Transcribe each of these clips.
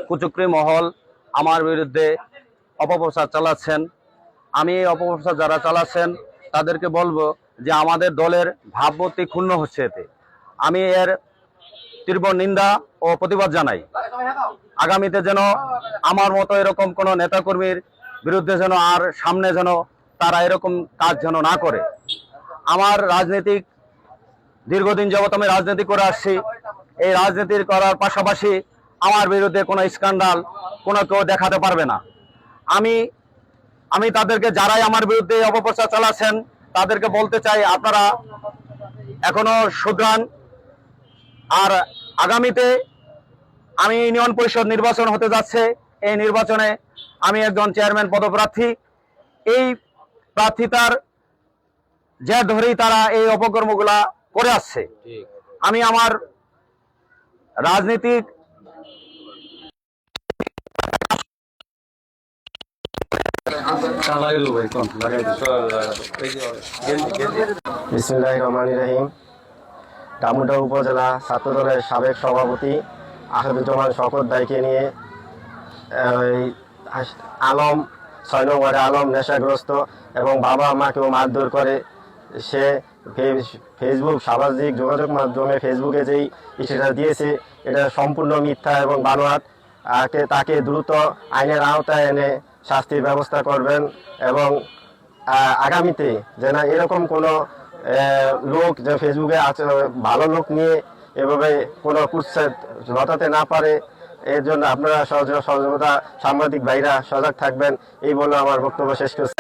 কুচক্রী মহল আমার বিরুদ্ধে অপপ্রচার চালাচ্ছেন। আমি এই অপপ্রচার যারা চালাচ্ছেন তাদেরকে বলবো যে আমাদের দলের ভাবমূর্তি ক্ষুণ্ণ হচ্ছে এতে। আমি এর তীব্র নিন্দা ও প্রতিবাদ জানাই। আগামীতে যেন আমার মতো এরকম কোনো নেতাকর্মীর বিরুদ্ধে যেন আর সামনে যেন তারা এরকম কাজ যেন না করে। আমার রাজনৈতিক দীর্ঘদিন যাবত আমি রাজনীতি করে আসছি। এই রাজনীতি করার পাশাপাশি আমার বিরুদ্ধে কোনো স্ক্যান্ডাল কোনো কেউ দেখাতে পারবে না। আমি তাদেরকে যারাই আমার বিরুদ্ধে অপপ্রচার চালাচ্ছেন তাদেরকে বলতে চাই, আপনারা এখনো শুধরান। আর আগামীতে আমি ইউনিয়ন পরিষদ নির্বাচন হতে যাচ্ছে। এই নির্বাচনে আমি একজন চেয়ারম্যান পদপ্রার্থী। এই প্রার্থিতার যে ধরেই তারা এই অপকর্মগুলা করে আসছে। আমি আমার রাজনীতিক বিসমিল্লাহির রহমানির রহিম। ডামুডা উপজেলা ছাত্রদলের সাবেক সভাপতি আসাদুজ্জামান শওকত ভাইকে নিয়ে আলম 6 নম্বরে আলম নেশাগ্রস্ত এবং বাবা মাকেও মারধর করে। সে ফেসবুক সামাজিক যোগাযোগ মাধ্যমে ফেসবুকে যেই স্ট্যাটাস দিয়েছে এটা সম্পূর্ণ মিথ্যা এবং বানোয়াট। তাকে দ্রুত আইনের আওতায় এনে শাস্তির ব্যবস্থা করবেন এবং আগামীতে যেন এরকম কোনো লোক যে ফেসবুকে ভালো লোক নিয়ে এভাবে কোনো কুৎসেদ ঘটাতে না পারে, এর জন্য আপনারা সহযোগিতা সাংবাদিক ভাইরা সজাগ থাকবেন, এই বলে আমার বক্তব্য শেষ করছি।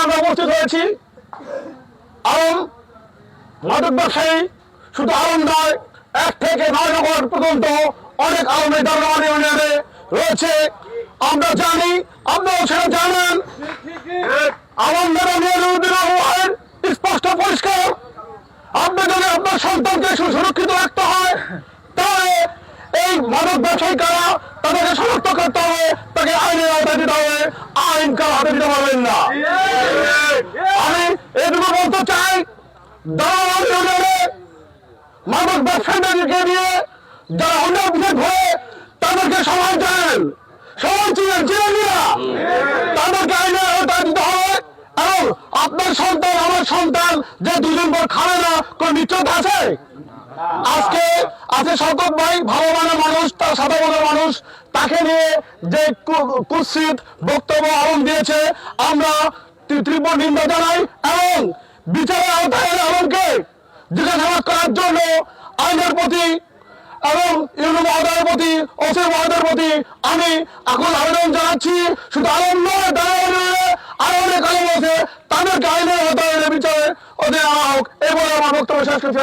আমরা উপস্থিত হয়েছি। আলম মাদক ব্যবসায়ী শুধু আলম নয়, 1 থেকে 9 নম্বর পর্যন্ত অনেক আলমের দারোয়ান ইউনিয়নে রয়েছে। আমরা জানি, আপনারাও সেটা জানেন। আলম নিয়মের স্পষ্ট পরিষ্কার। আপনি যদি আপনার সন্তানকে সুরক্ষিত রাখতে হয় তাহলে এই মাদক ব্যবসায়ী কারা তাদেরকে শনাক্ত করতে হবে, তাকে আইনের আওতায় দিতে হবে। আইন কারো হাতে দিতে পারবেন না। আমি এটুকু বলতে চাই, দারোয়ান ইউনিয়নে মাদক ব্যবসায়ীদেরকে নিয়ে যারা অন্যায় অভিযোগ হয়ে তাদেরকে সমাজ দেন, সমাজ তাদেরকে আইনের আওতায় দিতে হবে। এবং আপনার সন্তান আমার সন্তান যে 2 দিন পর খাবে না কোন নিশ্চয়তা আছে? আজকে শওকত ভাই ভালো মানের মানুষ, তার সাদা মনের মানুষ, তাকে নিয়ে যে কুৎসিত বক্তব্য আলম দিয়েছে আমরা তীব্র নিন্দা জানাই এবং বিচারের আওতায় আলমকে জিজ্ঞাসাবাদ করার জন্য আইনের প্রতি এবং ইউনো মহোদয়ের প্রতি, ওসি মহোদয়ের প্রতি আমি এখন আবেদন জানাচ্ছি। শুধু আলম নয়, আরো অনেক আলম আছে, তাদেরকে আইনের আওতায় বিচারে ওদের আনা হোক, এই বলে আমার বক্তব্য শেষ করছি।